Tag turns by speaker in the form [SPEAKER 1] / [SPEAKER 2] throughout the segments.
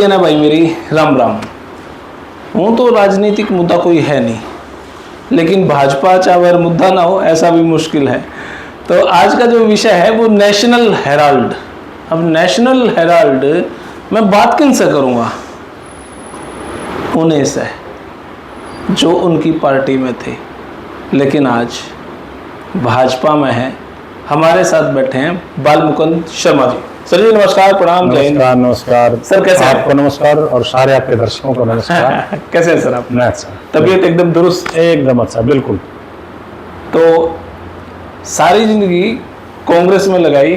[SPEAKER 1] है ना भाई मेरी, राम राम। हूँ तो राजनीतिक मुद्दा कोई है नहीं, लेकिन भाजपा चाहे मुद्दा ना हो ऐसा भी मुश्किल है। तो आज का जो विषय है वो नेशनल हेराल्ड। अब नेशनल हेराल्ड मैं बात किन से करूँगा? उन्हीं से जो उनकी पार्टी में थे लेकिन आज भाजपा में है। हमारे साथ बैठे हैं बालमुकुंद शर्मा जी। सर जी नमस्कार, प्रणाम, जय हिंद।
[SPEAKER 2] नमस्कार
[SPEAKER 1] सर, कैसे हैं?
[SPEAKER 2] आपको नमस्कार और सारे आपके दर्शकों को नमस्कार।
[SPEAKER 1] कैसे हैं सर आप?
[SPEAKER 2] मैं अच्छा,
[SPEAKER 1] तबीयत एकदम दुरुस्त?
[SPEAKER 2] एकदम अच्छा, बिल्कुल।
[SPEAKER 1] तो सारी जिंदगी कांग्रेस में लगाई,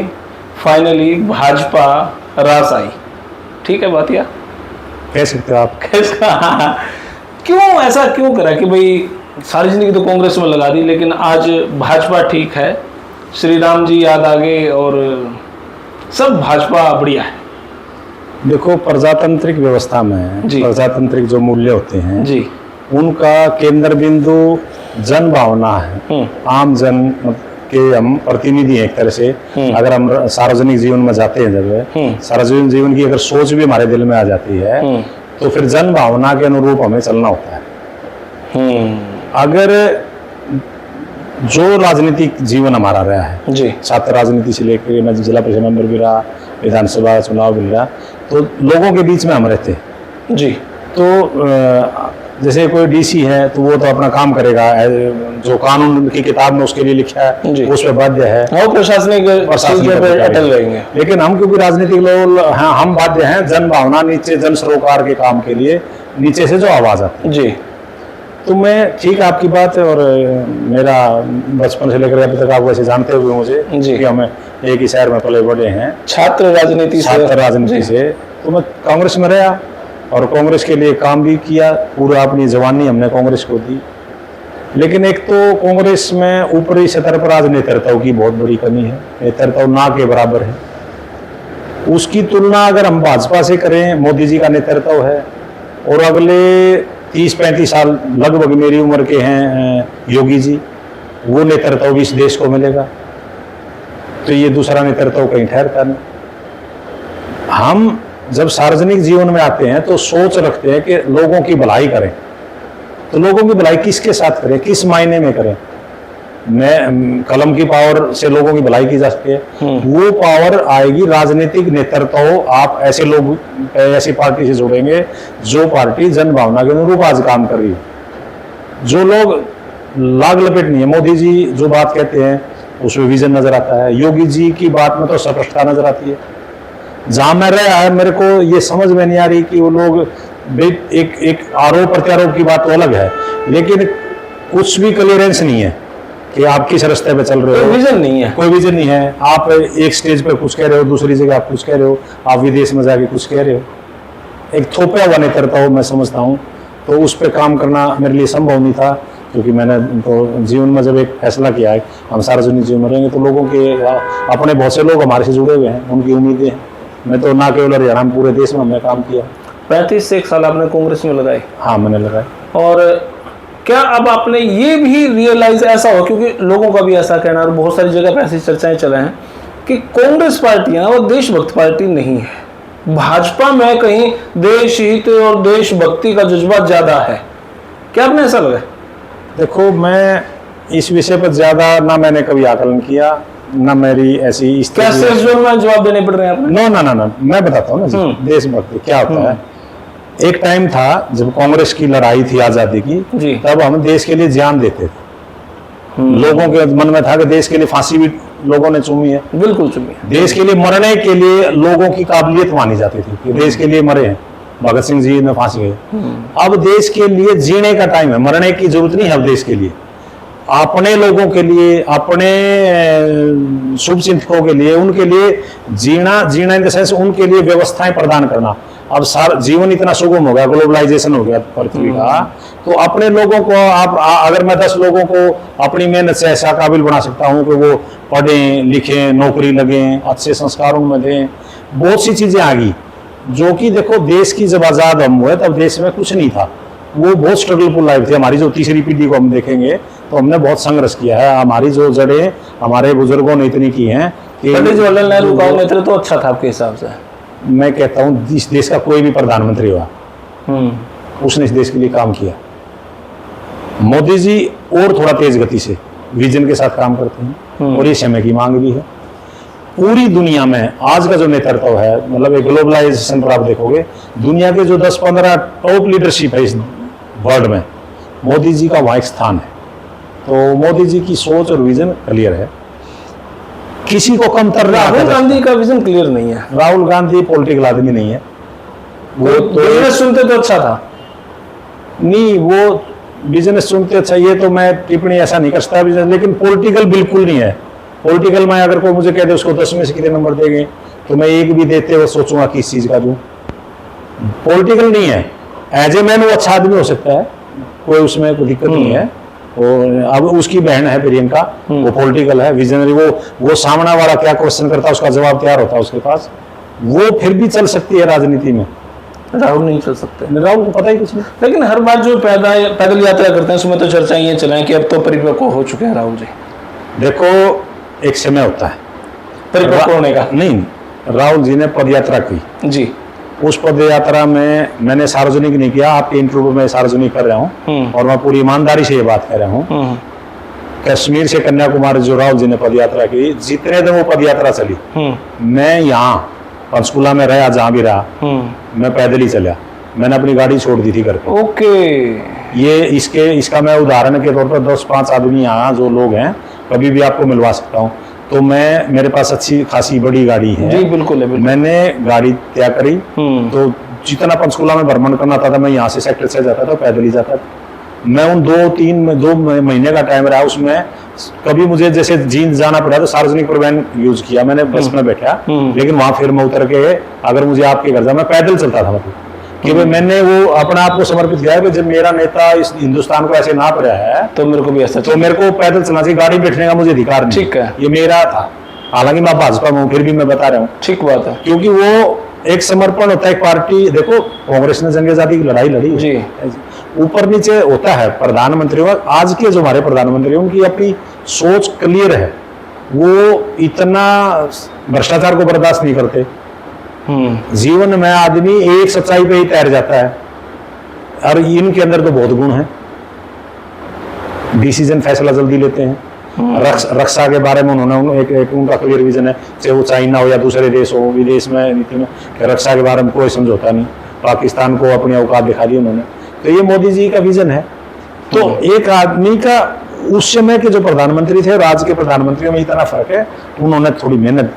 [SPEAKER 1] फाइनली भाजपा रास आई, ठीक है बात? या
[SPEAKER 2] कह सकते हो आप।
[SPEAKER 1] कैसा क्यों ऐसा क्यों करा कि भाई सारी जिंदगी तो कांग्रेस में लगा दी लेकिन आज भाजपा ठीक है, श्री राम जी याद आ गए और सब भाजपा बढ़िया है?
[SPEAKER 2] देखो, प्रजातांत्रिक व्यवस्था में
[SPEAKER 1] जी।
[SPEAKER 2] प्रजातांत्रिक जो मूल्य होते हैं
[SPEAKER 1] जी।
[SPEAKER 2] उनका केंद्र बिंदु जन भावना है। आम जन के हम प्रतिनिधि हैं एक तरह से। अगर हम सार्वजनिक जीवन में जाते हैं, जब सार्वजनिक जीवन की अगर सोच भी हमारे दिल में आ जाती है तो फिर जन भावना के अनुरूप हमें चलना होता है। अगर जो राजनीतिक जीवन हमारा रहा है
[SPEAKER 1] जी,
[SPEAKER 2] छात्र राजनीति से लेकर मैं जिला परिषद मेंबर भी रहा, विधानसभा चुनाव भी रहा, तो लोगों के बीच में हम रहते हैं।
[SPEAKER 1] जी।
[SPEAKER 2] तो जैसे कोई डीसी है तो वो तो अपना काम करेगा, जो कानून की किताब में उसके लिए लिखा है उस पर बाध्य है,
[SPEAKER 1] और प्रशासनिक पर अटल रहेंगे।
[SPEAKER 2] लेकिन हम क्योंकि राजनीतिक लोग हाँ, हम बाध्य हैं जन भावना, नीचे जन सरोकार के काम के लिए नीचे से जो आवाज आती है।
[SPEAKER 1] जी।
[SPEAKER 2] तो मैं ठीक है आपकी बात है, और मेरा बचपन से लेकर अभी तक आप वैसे जानते हुए मुझे कि हमें एक ही शहर में पले बड़े हैं, छात्र राजनीति से। तो मैं कांग्रेस में रहा और कांग्रेस के लिए काम भी किया, पूरा अपनी जवानी हमने कांग्रेस को दी। लेकिन एक तो कांग्रेस में ऊपरी सतह पर आज नेतृत्व की बहुत बड़ी कमी है, नेतृत्व ना के बराबर है। उसकी तुलना अगर हम भाजपा से करें, मोदी जी का नेतृत्व है, और अगले 30-35 साल लगभग मेरी उम्र के हैं योगी जी, वो नेतृत्व भी इस देश को मिलेगा। तो ये दूसरा नेतृत्व कहीं ठहरता नहीं। हम जब सार्वजनिक जीवन में आते हैं तो सोच रखते हैं कि लोगों की भलाई करें। तो लोगों की भलाई किसके साथ करें, किस मायने में करें? मैं कलम की पावर से लोगों की भलाई की जा सकती है। वो पावर आएगी राजनीतिक नेतृत्व। आप ऐसे लोग ऐसी पार्टी से जुड़ेंगे जो पार्टी जन भावना के अनुरूप आज काम कर रही है। जो लोग लाग लपेट नहीं है, मोदी जी जो बात कहते हैं उसमें विजन नजर आता है, योगी जी की बात में तो स्पष्टता नजर आती है। जहां मैं रहा है मेरे को ये समझ में नहीं आ रही कि वो लोग एक आरोप प्रत्यारोप की बात तो अलग है, लेकिन कुछ भी क्लियरेंस नहीं है कि आप किस रास्ते पे चल रहे हो।
[SPEAKER 1] विजन नहीं है,
[SPEAKER 2] कोई विजन नहीं है। आप एक स्टेज पे कुछ कह रहे हो, दूसरी जगह आप कुछ कह रहे हो, आप विदेश में जाके कुछ कह रहे हो। एक थोपा हुआ नेतृत्व मैं समझता हूँ, तो उस पर काम करना मेरे लिए संभव नहीं था, क्योंकि मैंने तो जीवन में जब एक फैसला किया है हम सार्वजनिक जीवन में रहेंगे तो लोगों के अपने बहुत से लोग हमारे से जुड़े हुए हैं, उनकी उम्मीदें हैं। मैं तो ना केवल हरियाणा में पूरे देश में हमने काम किया।
[SPEAKER 1] 35 से 1 साल आपने कांग्रेस में लगाए?
[SPEAKER 2] हाँ, मैंने लगाया।
[SPEAKER 1] और क्या अब आपने ये भी रियलाइज ऐसा हो, क्योंकि लोगों का भी ऐसा कहना और बहुत सारी जगह पे ऐसी चर्चाएं चले हैं कि कांग्रेस पार्टी है ना वो देशभक्त पार्टी नहीं है, भाजपा में कहीं देश हित और देशभक्ति का जज्बा ज्यादा है? क्या आपने ऐसा लगा?
[SPEAKER 2] देखो, मैं इस विषय पर ज्यादा ना मैंने कभी आकलन किया, ना मेरी ऐसी
[SPEAKER 1] क्या में जवाब देने पड़ रहे हैं आपने?
[SPEAKER 2] नो, मैं बताता हूँ ना देशभक्ति क्या होता है। एक टाइम था जब कांग्रेस की लड़ाई थी आजादी की, तब हम देश के लिए जान देते थे। लोगों के मन में था कि देश के लिए फांसी भी लोगों ने चूमी है, बिल्कुल चूमी है। देश के लिए मरने के लिए लोगों की काबिलियत मानी जाती थी कि देश के लिए मरे हैं, भगत सिंह जी में फांसी गए। अब देश के लिए जीने का टाइम है, मरने की जरूरत नहीं है। अब देश के लिए, अपने लोगों के लिए, अपने शुभचिंतकों के लिए, उनके लिए जीना इन द सेंस उनके लिए व्यवस्थाएं प्रदान करना। अब जीवन इतना सुगम हो गया, ग्लोबलाइजेशन हो गया पृथ्वी का, तो अपने लोगों को आप अगर मैं 10 लोगों को अपनी मेहनत से ऐसा काबिल बना सकता हूं कि वो पढ़ें लिखें, नौकरी लगें, अच्छे संस्कारों में दें, बहुत सी चीजें आ गई जो कि देखो देश की जब आजाद हम हुए तब देश में कुछ नहीं था। वो बहुत स्ट्रगलफुल लाइफ थी हमारी। जो तीसरी पीढ़ी को हम देखेंगे तो हमने बहुत संघर्ष किया है। हमारी जो जड़ें हमारे बुजुर्गों ने इतनी की हैं कि
[SPEAKER 1] पंडित जवाहरलाल नेहरू का नेतृत्व तो अच्छा था आपके हिसाब से?
[SPEAKER 2] मैं कहता हूँ इस देश का कोई भी प्रधानमंत्री हुआ उसने इस देश के लिए काम किया। मोदी जी और थोड़ा तेज गति से विजन के साथ काम करते हैं और ये समय की मांग भी है। पूरी दुनिया में आज का जो नेतृत्व है, मतलब एक ग्लोबलाइजेशन पर आप देखोगे दुनिया के जो 10-15 टॉप लीडरशिप है इस वर्ल्ड में, मोदी जी का वहाँ एक स्थान है। तो मोदी जी की सोच और विजन क्लियर है, किसी को कमतर
[SPEAKER 1] राहुल गांधी का विजन क्लियर नहीं है।
[SPEAKER 2] राहुल गांधी पॉलिटिकल आदमी नहीं है।
[SPEAKER 1] वो बिजनेस सुनते तो अच्छा था,
[SPEAKER 2] नहीं वो बिजनेस सुनते अच्छा, ये तो मैं टिप्पणी ऐसा नहीं कर सकता बिजनेस, लेकिन पॉलिटिकल बिल्कुल नहीं है। पॉलिटिकल में अगर कोई मुझे कह दे उसको 10 में से कितने नंबर देंगे तो मैं एक भी देते हुए सोचूंगा किस चीज का दूं। पॉलिटिकल नहीं है, एज ए मैन वो अच्छा आदमी हो सकता है, कोई उसमें कोई दिक्कत नहीं है। और अब उसकी बहन है प्रियंका, वो पॉलिटिकल है, विजनरी, वो सामना वाला क्या क्वेश्चन करता है उसका जवाब तैयार होता है उसके पास, वो फिर भी चल सकती है राजनीति में।
[SPEAKER 1] राहुल नहीं चल सकते,
[SPEAKER 2] राहुल को पता ही कुछ नहीं।
[SPEAKER 1] लेकिन हर बार जो पैदल यात्रा करते हैं उसमें तो चर्चा ये चलाएं कि अब तो परिपक्व हो चुके हैं राहुल जी।
[SPEAKER 2] देखो एक समय होता है
[SPEAKER 1] परिपक्व होने का।
[SPEAKER 2] नहीं, राहुल जी ने पद यात्रा की
[SPEAKER 1] जी,
[SPEAKER 2] उस पद यात्रा में मैंने सार्वजनिक नहीं किया, आपके इंटरव्यू में सार्वजनिक कर रहा हूँ और मैं पूरी ईमानदारी से ये बात कर रहा हूँ। कश्मीर से कन्याकुमारी जो राहुल जी ने पद यात्रा की, जितने दिन वो पद यात्रा चली मैं यहाँ पंचकुला में रहा, जहाँ भी रहा मैं पैदल ही चला, मैंने अपनी गाड़ी छोड़ दी थी घर पे।
[SPEAKER 1] ओके,
[SPEAKER 2] ये इसका मैं उदाहरण के तौर पर 10-5 आदमी यहाँ जो लोग हैं कभी भी आपको मिलवा सकता हूँ। तो मेरे पास अच्छी खासी बड़ी गाड़ी है।
[SPEAKER 1] जी बिल्कुल है, बिल्कुल।
[SPEAKER 2] मैंने गाड़ी त्याग करी तो जितना पंचकुला में भ्रमण करना था मैं यहाँ से सेक्टर से जाता था, पैदल ही जाता था। मैं उन 2 महीने का टाइम रहा, उसमें कभी मुझे जैसे जींद जाना पड़ा तो सार्वजनिक परिवहन यूज किया, मैंने बस में बैठा, लेकिन वहां फिर मैं उतर के अगर मुझे आपके घर जाना, मैं पैदल चलता था। मतलब कि मैंने वो अपने आप को समर्पित किया कि जब मेरा नेता इस हिंदुस्तान को ऐसे नाप रहा है
[SPEAKER 1] तो मेरे को भी ऐसा,
[SPEAKER 2] तो मेरे को पैदल चलना चाहिए, गाड़ी बैठने का मुझे अधिकार नहीं।
[SPEAKER 1] ठीक है,
[SPEAKER 2] ये मेरा था। हालांकि मैं भाजपा में हूँ फिर भी मैं बता रहा हूँ,
[SPEAKER 1] ठीक बात है,
[SPEAKER 2] क्योंकि वो एक समर्पण होता है। एक पार्टी, देखो कांग्रेस ने जंग आजादी की लड़ाई लड़ी
[SPEAKER 1] जी,
[SPEAKER 2] ऊपर नीचे होता है। प्रधानमंत्री आज के जो हमारे प्रधानमंत्री उनकी अपनी सोच क्लियर है, वो इतना भ्रष्टाचार को बर्दाश्त नहीं करते। जीवन में आदमी एक सच्चाई पे ही तैर जाता है और इनके अंदर तो बहुत गुण है। डिसीजन फैसला जल्दी लेते हैं। रक्षा के बारे में उन्होंने एक उनका क्लियर विजन है, चाहे वो चाइना हो या दूसरे देश हो, विदेश में नीति में रक्षा के बारे में कोई समझौता नहीं। पाकिस्तान को अपनी औकात दिखा दी उन्होंने, तो ये मोदी जी का विजन है। तो एक आदमी का उस समय के जो प्रधानमंत्री थे और आज के प्रधानमंत्रियों में इतना फर्क है, उन्होंने थोड़ी मेहनत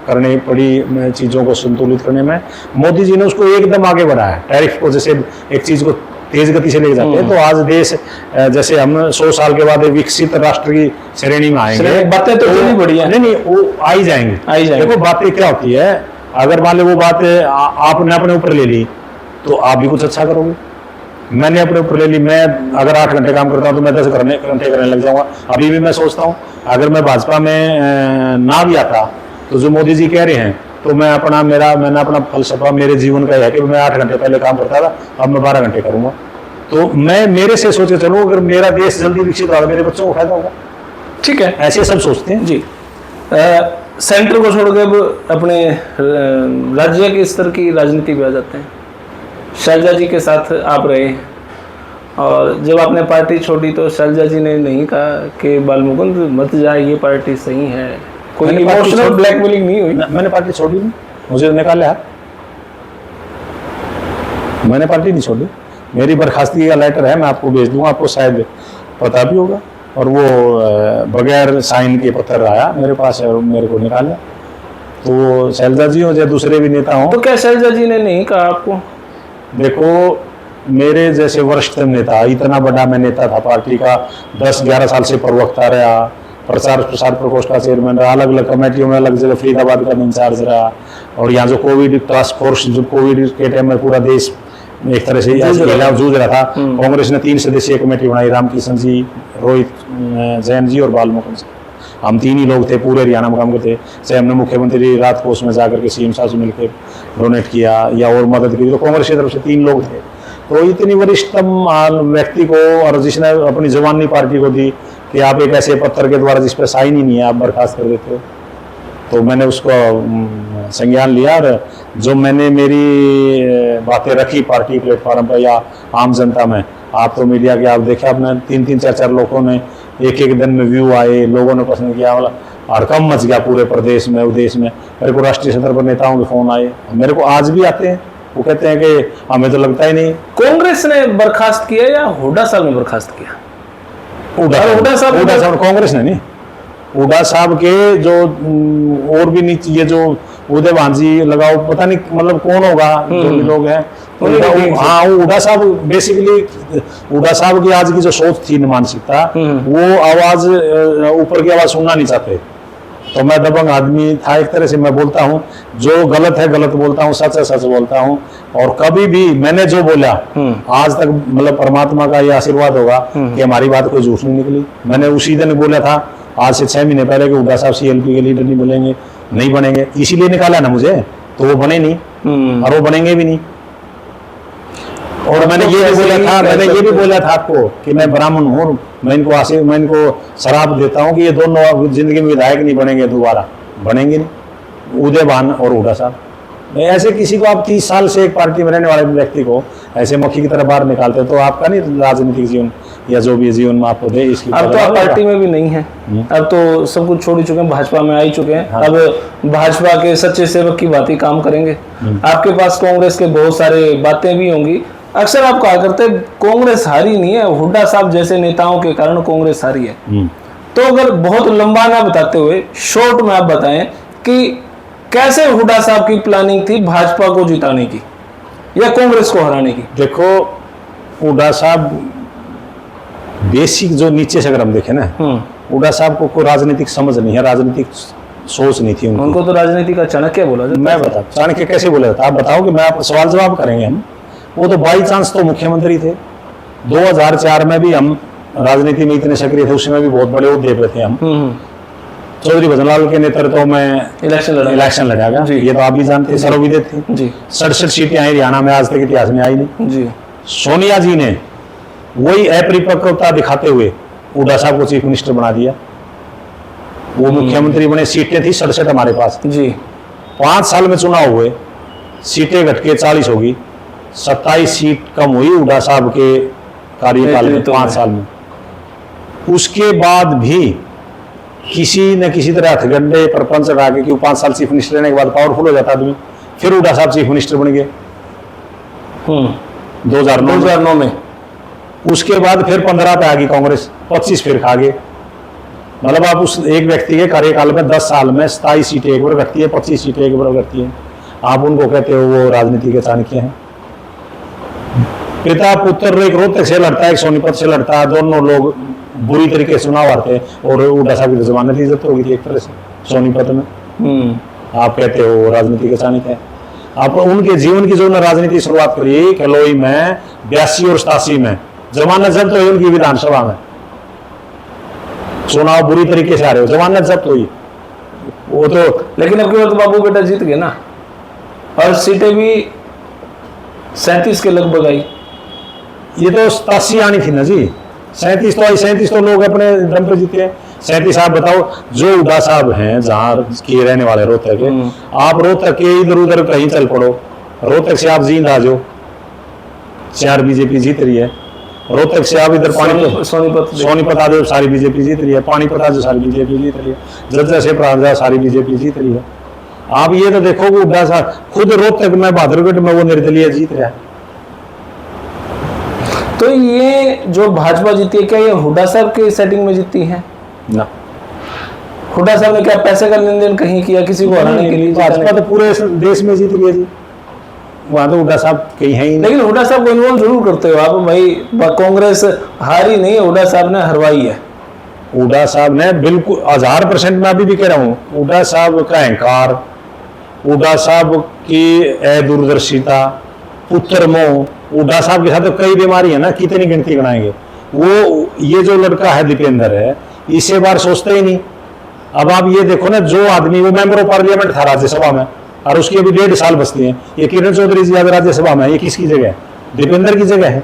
[SPEAKER 2] करनी पड़ी चीजों को संतुलित करने में। मोदी जी ने उसको एकदम आगे बढ़ाया। टैरिफ को जैसे एक चीज को तेज गति से लेके जाते हैं, तो आज देश जैसे हम 100 साल के बाद विकसित राष्ट्र की श्रेणी में आएंगे।
[SPEAKER 1] बातें तो चली बढ़िया,
[SPEAKER 2] नहीं वो आ ही जाएंगे। देखो बातें क्या होती है, अगर मान लो वो बात आपने अपने ऊपर ले ली तो आप भी कुछ अच्छा करोगे। मैंने अपने ऊपर ले ली, मैं अगर 8 घंटे काम करता हूँ तो मैं 10 घंटे करने लग जाऊंगा। अभी भी मैं सोचता हूँ अगर मैं भाजपा में ना भी आता तो जो मोदी जी कह रहे हैं, तो मैंने अपना फलसफा मेरे जीवन का है कि मैं 8 घंटे पहले काम करता था, अब मैं 12 घंटे करूंगा। तो मैं मेरे से सोच के चलूँ, अगर मेरा देश जल्दी विकसित होगा मेरे बच्चों को फायदा होगा।
[SPEAKER 1] ठीक है,
[SPEAKER 2] ऐसे सब सोचते हैं
[SPEAKER 1] जी। सेंटर को छोड़ के अब अपने राज्य के स्तर की राजनीति में आ जाते हैं। शैलजा जी के साथ आप रहे, और जब आपने पार्टी छोड़ी तो शैलजा जी ने नहीं कहा कि बालमुकुंद मत जा, ये पार्टी सही है, कोई इमोशनल ब्लैकमेलिंग नहीं हुई?
[SPEAKER 2] मैंने पार्टी छोड़ी नहीं, मुझे निकाला, मैंने पार्टी नहीं छोड़ी। मेरी बर्खास्तगी का लेटर है, मैं आपको भेज दूंगा, आपको शायद पता भी होगा। और वो बगैर साइन के पत्थर आया मेरे पास और मेरे को निकाला। तो शैलजा जी हो या दूसरे भी नेता हो,
[SPEAKER 1] तो क्या शैलजा जी ने नहीं कहा आपको?
[SPEAKER 2] देखो मेरे जैसे वरिष्ठतम नेता, इतना बड़ा मैं नेता था, पार्टी का 10-11 साल से प्रवक्ता रहा, प्रचार प्रसार प्रकोष्ठ का चेयरमैन रहा, अलग अलग कमेटियों में अलग जगह फरीदाबाद का इंचार्ज रहा, और यहाँ जो कोविड टास्क फोर्स, जो कोविड के टाइम में पूरा देश एक तरह से जूझ रहा था, कांग्रेस ने 3 सदस्यीय कमेटी बनाई, रामकिशन जी, रोहित जैन जी और बालमुकुंद जी। हम 3 ही लोग थे, पूरे हरियाणा में काम करते। चाहे हमने मुख्यमंत्री राहत कोष में जाकर के सीएम साहब से मिलकर डोनेट किया या और मदद की, तो कांग्रेस की तरफ से 3 लोग थे। तो इतनी वरिष्ठतम व्यक्ति को, और जिसने अपनी जवानी पार्टी को दी कि आप एक ऐसे पत्थर के द्वारा जिस पर साइन ही नहीं है आप बर्खास्त कर देते हो, तो मैंने उसको संज्ञान लिया, और जो मैंने मेरी बातें रखी पार्टी प्लेटफॉर्म पर या आम जनता में, आप तो मीडिया के आप देखे, आपने 3-3, 4-4 लोगों ने एक दिन में व्यू आए, लोगों ने पसंद किया, मतलब हड़कंप मच गया पूरे प्रदेश में, विदेश में। मेरे को राष्ट्रीय स्तर पर नेताओं के फोन आए, मेरे को आज भी आते हैं, वो कहते हैं कि हमें तो लगता ही नहीं।
[SPEAKER 1] कांग्रेस ने बर्खास्त किया या हुड्डा साहब ने बर्खास्त किया? हुड्डा साहब
[SPEAKER 2] कांग्रेस ने नहीं, हुड्डा साहब के जो और भी नीचे ये जो उदय भांजी लगाओ, पता नहीं मतलब कौन होगा जो भी लोग हैं, हाँ हुड्डा साहब बेसिकली, हुड्डा साहब की आज की जो सोच थी, मानसिकता, वो आवाज ऊपर की आवाज सुनना नहीं चाहते। तो मैं दबंग आदमी था एक तरह से, मैं बोलता हूँ जो गलत है गलत बोलता हूँ, सच है सच बोलता हूँ, और कभी भी मैंने जो बोला आज तक, मतलब परमात्मा का ये आशीर्वाद होगा कि हमारी बात कोई झूठ नहीं निकली। मैंने उसी दिन बोला था, आज से 6 महीने पहले, कि हुड्डा साहब CLP के लीडर नहीं बनेंगे, नहीं बनेंगे, इसीलिए निकाला ना मुझे, तो वो बने नहीं और वो बनेंगे भी नहीं। और मैंने ये भी बोला था आपको कि मैं ब्राह्मण हूँ, मैं इनको शराब देता हूँ कि ये दोनों जिंदगी में विधायक नहीं बनेंगे, दोबारा बनेंगे नहीं, उदयभान और हुड्डा साहब। ऐसे किसी को आप 30 साल से एक पार्टी में रहने वाले व्यक्ति को ऐसे मक्खी की तरह बाहर निकालते हैं, तो आपका नहीं राजनीतिक जीवन या जो भी जीवन में आपको दे, इसकी
[SPEAKER 1] अब तो आप पार्टी में भी नहीं है, अब तो सब कुछ छोड़ ही चुके हैं, भाजपा में आ ही चुके हैं। हाँ। अब भाजपा के सच्चे सेवक की बात ही काम करेंगे। आपके पास कांग्रेस के बहुत सारे बातें भी होंगी। अक्सर आप कहा करते कांग्रेस हारी नहीं है, हुड्डा साहब जैसे नेताओं के कारण कांग्रेस हारी है। तो अगर बहुत लंबा ना बताते हुए शॉर्ट में आप बताएं कि कैसे हुड्डा साहब की प्लानिंग थी भाजपा को जिताने की या कांग्रेस को हराने की?
[SPEAKER 2] देखो, हुड्डा साहब बेसिक जो नीचे से अगर हम देखें ना, हुड्डा साहब को कोई राजनीतिक समझ नहीं है, राजनीतिक सोच नहीं थी
[SPEAKER 1] उनको तो राजनीति का चाणक्य बोला जाता।
[SPEAKER 2] मैं बता चाणक्य कैसे बोला जाता, आप बताओ कि मैं आपको सवाल जवाब करेंगे हम। वो तो बाई चांस तो मुख्यमंत्री थे। 2004 में भी हम राजनीति में इतने सक्रिय थे, उसमें भी बहुत बड़े उद्देश्य पे थे हम। चौधरी भजनलाल के नेतृत्व में इलेक्शन लड़ा गया, ये तो आप भी जानते हैं, सर्वविदित थी। 67 सीटें आई हरियाणा में, आज तक इतिहास में आई नहीं जी। सोनिया जी ने वही अपरिपक्वता दिखाते हुए हुड्डा साहब को चीफ मिनिस्टर बना दिया, वो मुख्यमंत्री बने। सीटें थी 67 हमारे पास जी। 5 साल में चुनाव हुए, सीटें घट के 40 होगी, 27 सीट कम हुई हुड्डा साहब के कार्यकाल में 5 साल में। उसके बाद भी किसी न किसी तरह हथगंडे प्रपंच लगा के, क्यों 5 साल चीफ मिनिस्टर रहने के बाद पावरफुल हो जाता आदमी, फिर हुड्डा साहब चीफ मिनिस्टर बन गए 2009 में। उसके बाद फिर 15 पे आ गई कांग्रेस, 25 फिर खा गए। मतलब आप उस एक व्यक्ति के कार्यकाल में 10 साल में 27 सीटें एक बार घटती है, 25 सीटें एक बार घटती है। आप उनको कहते हो वो राजनीति के चाणक्य हैं। पिता पुत्र एक रोहतक से लड़ता है, एक सोनीपत से लड़ता है, दोनों लोग बुरी तरीके से चुनाव हारते हैं। और हुड्डा साहब की जमानत इज्जत हो गई थी एक तरह से सोनीपत में। आप कहते हो राजनीति के चाणक्य है। आप उनके जीवन की जो राजनीति शुरुआत करी कलोई में 82 और 87 में, जमानत जब्त हुई उनकी विधानसभा में, चुनाव बुरी तरीके से आ रहे हो, जमानत जब्त हुई वो तो।
[SPEAKER 1] लेकिन अब की बार तो बाबू बेटा जीत गए ना, और सीटें भी 37 के लगभग आई।
[SPEAKER 2] ये तो 87 आनी थी ना जी, 37 तो आई, 37 तो लोग अपने दम पे जीते हैं। 37 आप बताओ, जो हुड्डा साहब हैं जहाँ के रहने वाले रोहतक के, आप रोहतक के इधर उधर कहीं चल पड़ो, रोहतक से आप जींद आ जाओ, 4 बीजेपी जीत रही है। रोहतक से आप इधर सोनीपत आ जाओ, सारी बीजेपी जीत रही है। पानीपत आ जाओ, सारी बीजेपी जीत रही है। जज्जा से प्रांत सारी बीजेपी जीत रही है। आप ये तो देखो कि हुड्डा साहब खुद रोहतक में, बहादुरगढ़ में वो निर्दलीय जीत रहा है।
[SPEAKER 1] तो ये जो भाजपा जीती है, क्या ये हुड्डा साहब के सेटिंग में जीती है
[SPEAKER 2] ना?
[SPEAKER 1] हुड्डा साहब ने क्या पैसे का लेन देन कहीं किया किसी को हराने के लिए?
[SPEAKER 2] भाजपा तो पूरे देश में जीत रही है जी, वहां तो हुड्डा साहब कहीं है ही नहीं।
[SPEAKER 1] लेकिन हुड्डा साहब को इन्वॉल्व जरूर करते हो आप भाई, कांग्रेस हारी नहीं है, हुड्डा साहब ने हरवाई है।
[SPEAKER 2] हुड्डा साहब ने बिल्कुल 1000% मैं अभी भी कह रहा हूँ, हुड्डा साहब का अहंकार, हुड्डा साहब की दूरदर्शिता, पुत्र मोह, हुड्डा साहब के साथ तो कई बीमारी है ना, कितनी गिनती गिनाएंगे। वो ये जो लड़का है दीपेंद्र है, इसे बार सोचते ही नहीं। अब आप ये देखो ना, जो आदमी वो मेंबर ऑफ पार्लियामेंट था राज्यसभा में, और उसकी अभी 1.5 साल बचती है। ये किरण चौधरी जी राज्यसभा में, ये किसकी जगह है? दीपेंद्र की जगह है।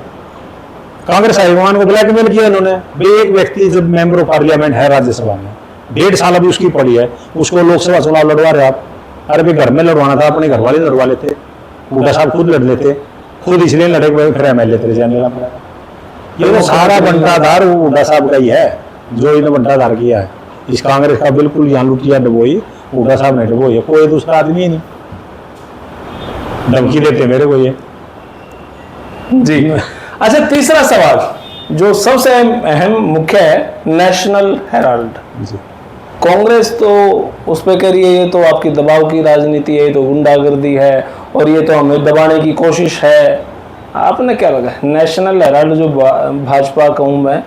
[SPEAKER 2] कांग्रेस हाईकमान को ब्लैकमेल किया इन्होंने। एक व्यक्ति जब मेंबर ऑफ पार्लियामेंट है राज्यसभा में, 1.5 साल अभी उसकी पड़ी है, उसको लोकसभा चुनाव लड़वा रहे आप, अरे भी घर में लड़वाना था, अपने घर वाले लड़वा लेते, हुड्डा साहब खुद लड़ लेते, खुद इसलिए लड़े फिर एमएलए तेरे जाने लगा पड़ा। ये तो सारा बंटाधार वो हुड्डा साहब का ही है, जो इन्होंने बंटाधार किया है। इस कांग्रेस का बिल्कुल यहाँ लुटिया डबोई हुड्डा साहब ने डबोई है, कोई दूसरा आदमी ही नहीं। धमकी देते मेरे को ये
[SPEAKER 1] जी। अच्छा, तीसरा सवाल जो सबसे अहम मुख्य है, नेशनल हेराल्ड।
[SPEAKER 2] जी।
[SPEAKER 1] कांग्रेस तो उस पर कह रही है ये तो आपकी दबाव की राजनीति है, ये तो गुंडागर्दी है और ये तो हमें दबाने की कोशिश है। आपने क्या लगा नेशनल हेराल्ड जो भाजपा कहूँ मैं,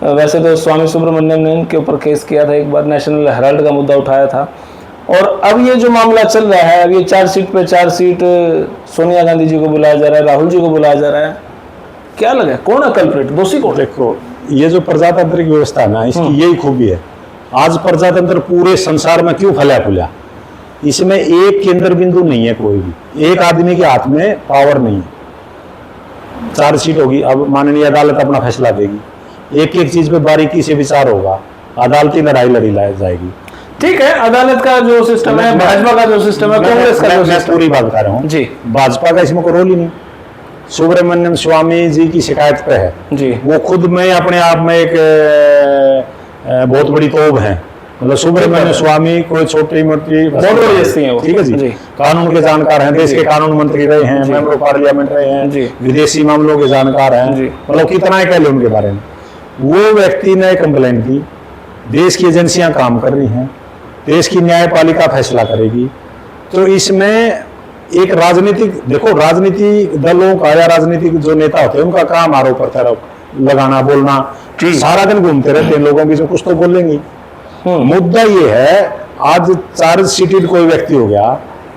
[SPEAKER 1] वैसे तो स्वामी सुब्रमण्यम ने इनके ऊपर केस किया था एक बार, नेशनल हेराल्ड का मुद्दा उठाया था, और अब ये जो मामला चल रहा है, अब ये चार्जशीट पे चार्जशीट, सोनिया गांधी जी को बुलाया जा रहा है, राहुल जी को बुलाया जा रहा है, क्या लगा कौन है कल्प्रिट, दोषी कौन?
[SPEAKER 2] देखो, ये जो प्रजातांत्रिक व्यवस्था है ना, इसकी यही खूबी है। आज प्रजातंत्र पूरे संसार में क्यों फैला फूला, इसमें एक केंद्र बिंदु नहीं है, कोई भी एक आदमी के हाथ में पावर नहीं है। चार्जशीट होगी, अब माननीय अदालत अपना फैसला देगी, एक एक चीज पे बारीकी से विचार होगा, अदालती लड़ाई लड़ी जाएगी।
[SPEAKER 1] ठीक है, अदालत का जो सिस्टम है, भाजपा का जो सिस्टम है, कांग्रेस का जो सिस्टम,
[SPEAKER 2] पूरी बात कर रहा हूँ जी। भाजपा का इसमें कोई रोल ही नहीं। सुब्रमण्यम स्वामी जी की शिकायत पे है
[SPEAKER 1] जी,
[SPEAKER 2] वो खुद में अपने आप में एक बहुत बड़ी तोब है। मतलब सुब्रमण्यम स्वामी कोई छोटी मोटी ठीक है जी, कानून के जानकार हैं, देश के कानून मंत्री रहे हैं, मेंबर ऑफ पार्लियामेंट रहे हैं, विदेशी मामलों के जानकार हैं, मतलब कितना ही कह ले उनके बारे में। वो व्यक्ति ने कंप्लेंट की, देश की एजेंसियां काम कर रही हैं, देश की न्यायपालिका फैसला करेगी, तो इसमें एक राजनीतिक, देखो राजनीतिक दलों का या राजनीतिक जो नेता होते हैं उनका काम आरोप प्रत्यारोप लगाना, बोलना, सारा दिन घूमते रहते हैं लोगों की, जो कुछ तो बोलेंगे। मुद्दा ये है, आज चार्ज शीटेड कोई व्यक्ति हो गया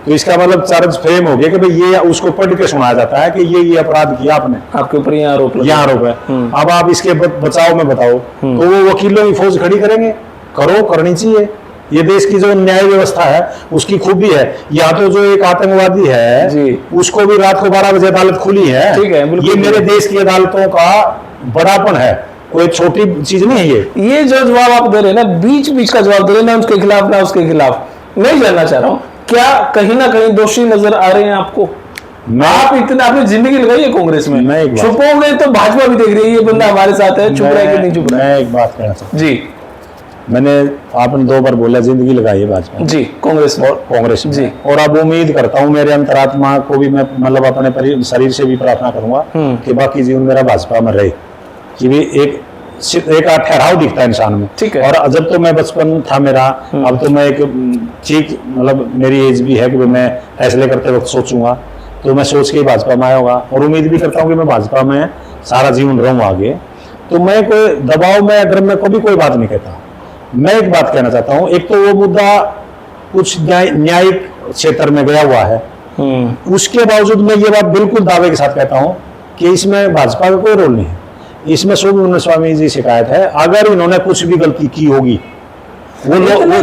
[SPEAKER 2] तो इसका मतलब चार्ज फ्रेम हो गया कि भाई ये, उसको पढ़ के सुनाया जाता है कि ये अपराध किया आपने, आपके ऊपर ये आरोप है। अब आप इसके बचाव में बताओ, तो वो वकीलों की फौज खड़ी करेंगे, करो, करनी चाहिए। ये देश की जो न्याय व्यवस्था है उसकी खूबी है। यहाँ तो जो एक आतंकवादी है जी, उसको भी रात को 12 बजे अदालत खुली है, ठीक है, ये मेरे देश की अदालतों का बड़ापन है, कोई छोटी चीज नहीं है ये जो जवाब आप दे रहे हैं ना, बीच बीच का जवाब दे रहे हैं ना, उसके खिलाफ ना उसके खिलाफ। मैं जानना चाह रहा हूँ, क्या कहीं ना कहीं दोषी नजर आ रहे हैं आपको? आप इतना, आपने जिंदगी लगाई है कांग्रेस में, छुपोगे तो भाजपा भी देख रही है ये बंदा हमारे साथ है, चुप रहा है कि नहीं चुप रहा है। मैं एक बात कहना चाहता हूं जी,
[SPEAKER 1] मैंने
[SPEAKER 2] आपने 2 बार बोला जिंदगी लगाई है भाजपा
[SPEAKER 1] जी, कांग्रेस
[SPEAKER 2] में जी, और अब उम्मीद करता हूँ मेरे अंतरात्मा को भी, मैं मतलब अपने शरीर से भी प्रार्थना करूंगा कि बाकी जीवन मेरा भाजपा में रहे, कि भी एक ठहराव दिखता है इंसान में।
[SPEAKER 1] ठीक है।
[SPEAKER 2] और जब तो मैं बचपन था मेरा, अब तो मैं एक ठीक, मतलब मेरी एज भी है कि मैं फैसले करते वक्त सोचूंगा, तो मैं सोच के ही भाजपा में आया होगा, और उम्मीद भी करता हूँ कि मैं भाजपा में सारा जीवन रहूँ आगे। तो मैं कोई दबाव में, अगर मैं कभी कोई बात नहीं कहता। मैं एक बात कहना चाहता हूँ, एक तो वो मुद्दा कुछ न्यायिक क्षेत्र में गया हुआ है, उसके बावजूद मैं ये बात बिल्कुल दावे के साथ कहता हूँ कि इसमें भाजपा का कोई रोल नहीं है। इसमें सुब्रमण्यम स्वामी जी शिकायत है, अगर इन्होंने कुछ भी गलती की होगी, वो लोग, वो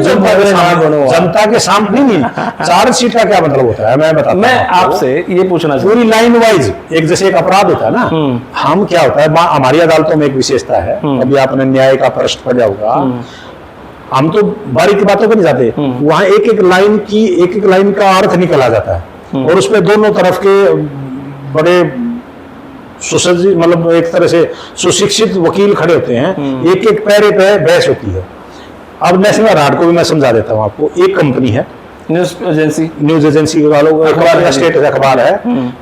[SPEAKER 2] जनता के सामने नहीं, चार्जशीट का क्या मतलब होता है मैं बताता हूं।
[SPEAKER 1] मैं आपसे ये पूछना चाहूँ,
[SPEAKER 2] पूरी लाइन वाइज, एक जैसे एक अपराध होता है ना, हम क्या होता है, हमारी अदालतों में एक विशेषता है, अभी आपने न्याय का प्रश्न पढ़ा होगा, हम तो बारीकी बातों पर नहीं जाते, वहां एक एक लाइन का अर्थ निकला जाता है, और उसमें दोनों तरफ के बड़े सुसज्जित, मतलब एक तरह से सुशिक्षित वकील खड़े होते हैं, एक एक पैरे पे बहस होती है। अब नेशनल हेराल्ड को भी मैं समझा देता हूँ आपको, एक कंपनी है, न्यूज एजेंसी का स्टेट अखबार है,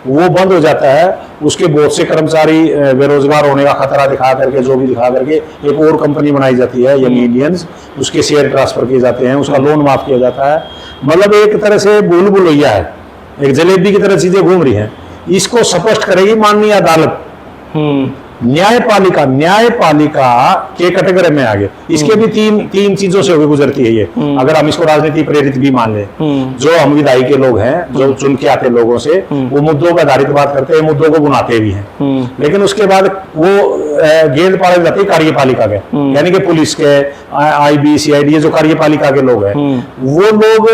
[SPEAKER 2] वो बंद हो जाता है, उसके बहुत से कर्मचारी बेरोजगार होने का खतरा दिखा करके, जो भी दिखा करके एक और कंपनी बनाई जाती है यंग इंडियंस, उसके शेयर ट्रांसफर किए जाते हैं, उसका लोन माफ किया जाता है। मतलब एक तरह से भूल भुलैया है, एक जलेबी की तरह चीजें घूम रही हैं। इसको स्पष्ट करेगी माननीय अदालत, न्यायपालिका के कैटेगरी में आगे। इसके भी तीन चीजों से होकर गुजरती है ये, अगर हम इसको राजनीति प्रेरित भी मान ले। जो हम विधायी के लोग हैं, जो चुन के आते लोगों से, वो मुद्दों पर आधारित बात करते हैं, मुद्दों को बुनाते भी हैं, लेकिन उसके बाद वो गेंद पाले जाती है कार्यपालिका के, यानी कि पुलिस के, IB CID, ये जो कार्यपालिका के लोग हैं, वो लोग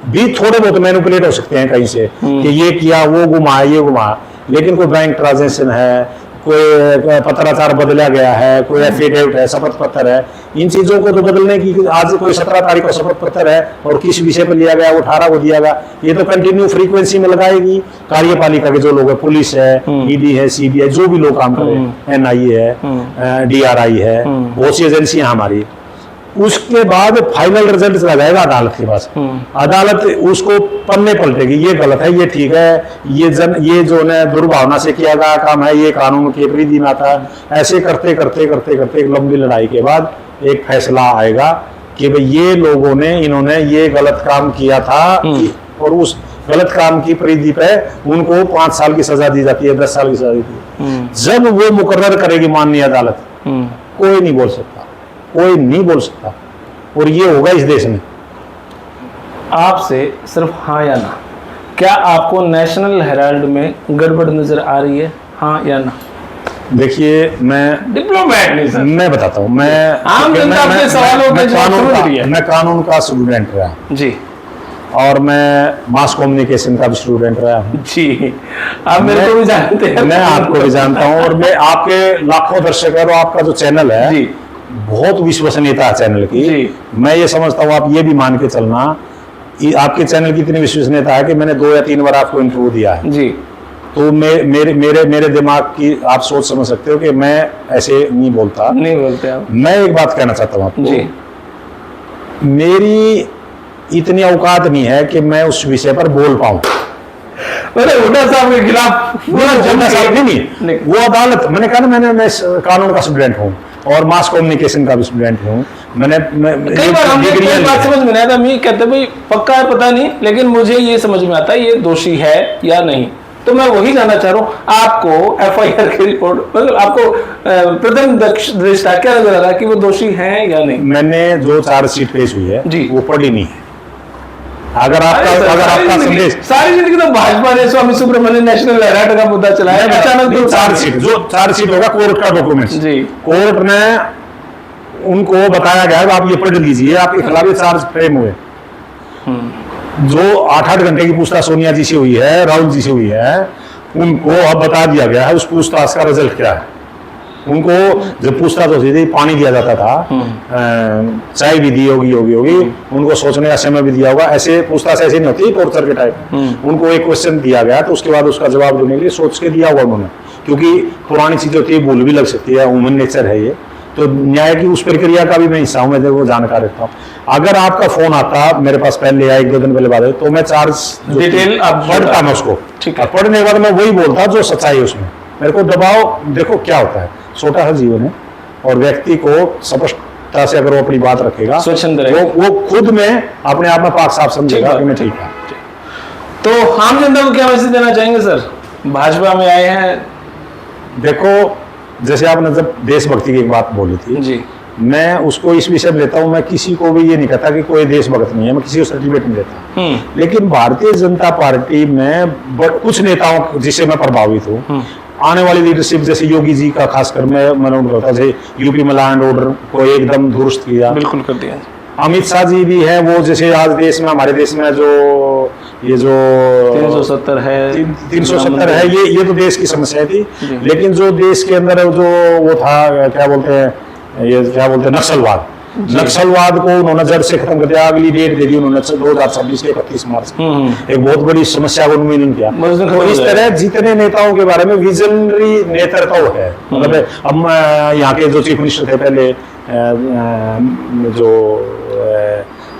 [SPEAKER 2] भी थोड़े बहुत मैनिपुलेट हो सकते हैं कहीं से, कि ये किया, वो घुमा, ये घुमा, लेकिन कोई बैंक ट्रांजेक्शन है, कोई पत्राचार बदला गया है, कोई एफिडेविट है, शपथ पत्र है, इन चीजों को तो बदलने की, आज कोई 17 तारीख को शपथ पत्र है और किस विषय पर लिया गया वो 18 को दिया गया, ये तो कंटिन्यू फ्रीक्वेंसी में लगाएगी कार्यपालिका के जो लोग है, पुलिस है, ईडी है, सीबीआई, जो भी लोग काम कर रहे हैं, एनआईए है, डीआरआई है, बहुत सी एजेंसियां हमारी। उसके बाद फाइनल रिजल्ट चला जाएगा अदालत के पास, अदालत उसको पन्ने पलटेगी, ये गलत है, ये ठीक है, ये जो है दुर्भावना से किया गया काम है, ये कानून के विरोधी में आता है। ऐसे करते करते करते करते एक लंबी लड़ाई के बाद एक फैसला आएगा कि भाई ये लोगों ने, इन्होंने ये गलत काम किया था और उस गलत काम की परिधि पे उनको 5 साल की सजा दी जाती है, 10 साल की सजा दी है। जब वो मुकर्रर करेगी माननीय अदालत, कोई नहीं बोल सकता, कोई नहीं बोल सकता, और ये होगा इस देश में।
[SPEAKER 1] आपसे सिर्फ हाँ या ना, क्या आपको नेशनल हेराल्ड में गड़बड़ नजर आ रही है, हाँ या ना?
[SPEAKER 2] देखिए, मैं
[SPEAKER 1] डिप्लोमेट नहीं सर,
[SPEAKER 2] मैं बताता हूँ, मैं कानून का स्टूडेंट रहा
[SPEAKER 1] जी,
[SPEAKER 2] और मैं मास कम्युनिकेशन का भी स्टूडेंट रहा हूँ
[SPEAKER 1] जी। आप मेरे को भी जानते हैं,
[SPEAKER 2] मैं आपको भी जानता हूँ, और मैं आपके लाखों दर्शक है, और आपका जो चैनल है
[SPEAKER 1] जी,
[SPEAKER 2] बहुत विश्वसनीयता है चैनल की
[SPEAKER 1] जी।
[SPEAKER 2] मैं ये समझता हूँ, आप ये भी मान के चलना, आपके चैनल की इतनी विश्वसनीयता है कि मैंने 2 या 3 बार आपको इंटरव्यू दिया है
[SPEAKER 1] जी।
[SPEAKER 2] तो मेरे दिमाग की आप सोच समझ सकते हो कि मैं ऐसे नहीं बोलता,
[SPEAKER 1] नहीं बोलते आप।
[SPEAKER 2] मैं एक बात कहना चाहता हूँ आपको
[SPEAKER 1] जी,
[SPEAKER 2] मेरी इतनी औकात नहीं है कि मैं उस विषय पर बोल पाऊं।
[SPEAKER 1] हुड्डा साहब के खिलाफ
[SPEAKER 2] नहीं, वो अदालत, मैंने कहा ना, मैं कानून का स्टूडेंट हूँ और मास कम्युनिकेशन का भी स्टूडेंट हूँ।
[SPEAKER 1] कई बार हमने कोई बात समझ में नहीं आता, मैं कहते भाई पक्का है पता नहीं, लेकिन मुझे ये समझ में आता है ये दोषी है या नहीं। तो मैं वही जानना चाह रहा हूँ, आपको एफआईआर की रिपोर्ट, मतलब आपको प्रथम दृष्टा क्या नजर आ रहा है कि वो दोषी है या नहीं?
[SPEAKER 2] मैंने जो चार्जशीट पेश हुई है
[SPEAKER 1] जी,
[SPEAKER 2] वो पढ़ी नहीं है। अगर आपका संदेश,
[SPEAKER 1] सारी जिंदगी तो भाजपा ने स्वामी सुब्रमण्यम नेशनल हेराल्ड का मुद्दा चलाया, अचानक तो
[SPEAKER 2] चार्जशीट होगा कोर्ट का डॉक्यूमेंट
[SPEAKER 1] जी,
[SPEAKER 2] कोर्ट ने उनको बताया गया है आप ये पढ़ लीजिए, आपके खिलाफ चार्ज फ्रेम हुए। जो 8-8 घंटे की पूछताछ सोनिया जी से हुई है, राहुल जी से हुई है, उनको अब बता दिया गया है उस पूछताछ का रिजल्ट क्या है। उनको जब पूछताछ होती थी, पानी दिया जाता था, चाय भी दी होगी उनको सोचने का समय भी दिया होगा। ऐसे पूछताछ ऐसे नहीं होती टॉर्चर के टाइप। उनको एक क्वेश्चन दिया गया तो उसके बाद उसका जवाब देने के लिए सोच के दिया होगा उन्होंने, क्योंकि पुरानी चीजें होती है, भूल भी लग सकती है, ह्यूमन नेचर है ये। तो न्याय की उस प्रक्रिया का भी मैं हिस्सा हूँ, मैं वो जानकार रहता हूँ। अगर आपका फोन आता मेरे पास पहले या 1-2 दिन पहले बाद, तो मैं चार्ज
[SPEAKER 1] डिटेल
[SPEAKER 2] पढ़ता मैं उसको,
[SPEAKER 1] ठीक है,
[SPEAKER 2] पढ़ने के बाद मैं वही बोलता जो सच्चाई है उसमें। मेरे को दबाव, देखो क्या होता है, छोटा सा जीवन है और व्यक्ति को स्पष्टता से अगर वो अपनी बात रखेगा, वो खुद में अपने आप में पाक साफ समझेगा कि मैं ठीक है।
[SPEAKER 1] तो आम जनता को क्या मैसेज देना चाहेंगे सर? भाजपा में आए हैं,
[SPEAKER 2] देखो जैसे आपने जब देशभक्ति की एक बात बोली थी
[SPEAKER 1] जी,
[SPEAKER 2] मैं उसको इस विषय में लेता हूँ। मैं किसी को भी ये नहीं कहता कि कोई देशभक्त नहीं है, मैं किसी को सर्टिफिकेट नहीं देता, लेकिन भारतीय जनता पार्टी में कुछ नेताओं जिससे मैं प्रभावित हूँ, आने वाली लीडरशिप जैसे योगी जी का खासकर मैं मनोन करता हूँ, जैसे यूपी में लॉ एंड ऑर्डर को एकदम दुरुस्त किया,
[SPEAKER 1] बिल्कुल कर दिया।
[SPEAKER 2] अमित शाह जी भी है, वो जैसे आज देश में, हमारे देश में जो ये जो
[SPEAKER 1] 370 है,
[SPEAKER 2] 370 है, ये तो देश की समस्या थी, लेकिन जो देश के अंदर जो वो था, क्या बोलते हैं नक्सलवाद को उन्होंने जड़ से खत्म कर दिया। अगली डेट दे दी उन्होंने 2026 के 31 मार्च, एक बहुत बड़ी समस्या को उन्मूलन किया। तो इस तरह जितने नेताओं के बारे में विजनरी नेतृत्व है, मतलब अब यहाँ के जो चीफ मिनिस्टर थे पहले, जो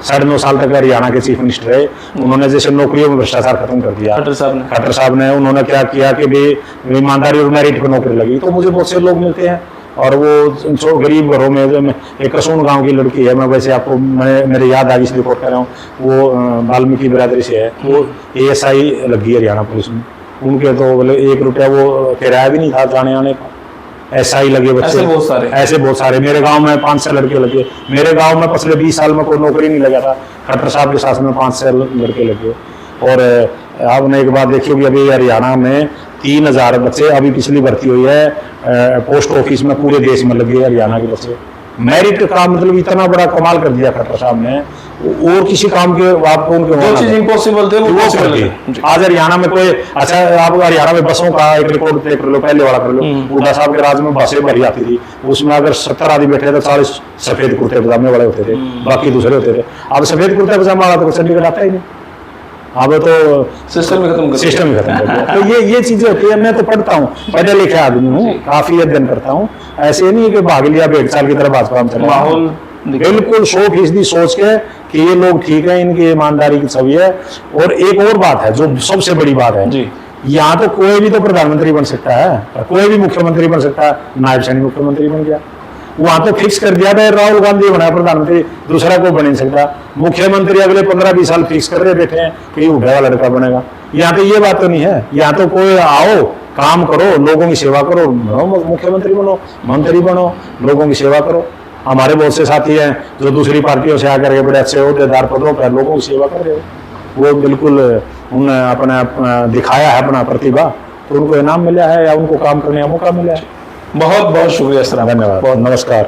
[SPEAKER 2] 9.5 साल तक हरियाणा के चीफ मिनिस्टर रहे, उन्होंने जैसे नौकरियों में भ्रष्टाचार खत्म कर दिया। खट्टर साहब ने उन्होंने क्या किया कि भाई ईमानदारी और मेरिट पर नौकरी लगी। तो मुझे बहुत से लोग मिलते हैं, और वो जो गरीब घरों में, एक कसोन गांव की लड़की है, मैं वैसे आपको मेरे याद आ गई इसलिए रिपोर्ट कर रहा हूँ, वो वाल्मीकि बिरादरी से है, वो ASI लगी हरियाणा पुलिस में। उनके तो बोले 1 रुपया वो किराया भी नहीं था जाने आने का, SI लगे बच्चे, ऐसे बहुत सारे। मेरे गांव में 5-6 लड़के लगे। मेरे गांव में पिछले 20 साल में कोई नौकरी नहीं लगा था, खट्टर साहब के शासन में 5-6 लड़के लगे। और आपने एक बात देखी होगी, अभी हरियाणा में 3000 बच्चे अभी पिछली भर्ती हुई है पोस्ट ऑफिस में, पूरे देश में लगे हरियाणा के बच्चे। मेरिट का मतलब इतना बड़ा कमाल कर दिया खट्टर साहब ने, और किसी काम के आपको उनके
[SPEAKER 1] जो चीज इम्पॉसिबल थे वो
[SPEAKER 2] वो
[SPEAKER 1] पॉसिबल
[SPEAKER 2] कर
[SPEAKER 1] है।
[SPEAKER 2] दी। आज हरियाणा में कोई अच्छा, आप हरियाणा में बसों का एक रिकॉर्ड तय कर लो, पहले वाला कर लो। हुड्डा साहब के राज में बसें भरी आती थी, उसमें अगर 70 आदमी बैठे तो 40 सफेद कुर्ते पजामे वाले होते थे, बाकी दूसरे होते थे। अब सफेद कुर्ता पजामा वाला तो चंडीगढ़ आता ही नहीं, अब तो
[SPEAKER 1] सिस्टम ही खत्म कर
[SPEAKER 2] सिस्टम ही खत्म कर दिया। तो ये चीजें होती है। मैं तो पढ़ता हूँ, पढ़े लिखे आदमी हूँ, काफी अध्ययन करता हूँ। ऐसे नहीं है कि भाग लिया 1 साल की तरह भाजपा में चला,
[SPEAKER 1] माहौल
[SPEAKER 2] बिल्कुल 100% सोच के कि ये लोग ठीक है, इनकी ईमानदारी की छवि है। और एक और बात है जो सबसे बड़ी बात है
[SPEAKER 1] जी,
[SPEAKER 2] यहाँ तो कोई भी तो प्रधानमंत्री बन सकता है, कोई भी मुख्यमंत्री बन सकता है, नायब सैनी मुख्यमंत्री बन गया। वहां तो फिक्स कर दिया था राहुल गांधी बना प्रधानमंत्री, दूसरा कोई बन नहीं सकता। मुख्यमंत्री अगले 15-20 साल फिक्स कर रहे बैठे हैं कि हुड्डा का लड़का बनेगा। यहाँ तो ये बात तो नहीं है, यहाँ तो कोई आओ, काम करो, लोगों की सेवा करो, मुख्यमंत्री बनो, मंत्री बनो, लोगों की सेवा करो। हमारे बहुत से साथी हैं जो दूसरी पार्टियों से आकर के बड़े अच्छे अहदेदार पदों पर लोगों की सेवा कर रहे हो, वो बिल्कुल उन्होंने अपना दिखाया है अपना प्रतिभा, तो उनको इनाम मिला है या उनको काम करने का मौका मिला है।
[SPEAKER 1] बहुत बहुत शुक्रिया सर,
[SPEAKER 2] धन्यवाद,
[SPEAKER 1] बहुत
[SPEAKER 2] नमस्कार।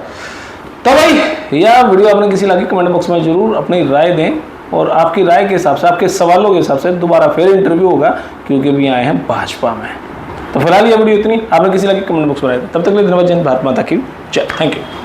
[SPEAKER 1] तो भाई यह वीडियो आपने किसी लगी, कमेंट बॉक्स में जरूर अपनी राय दें, और आपकी राय के हिसाब से, आपके सवालों के हिसाब से दोबारा फिर इंटरव्यू होगा, क्योंकि अभी आए हैं भाजपा में। तो फिलहाल ये वीडियो इतनी, आपने किसी लगी कमेंट बॉक्स में राय दें। तब तक के लिए धन्यवाद। जय हिंद, भारत माता की जय। Thank you.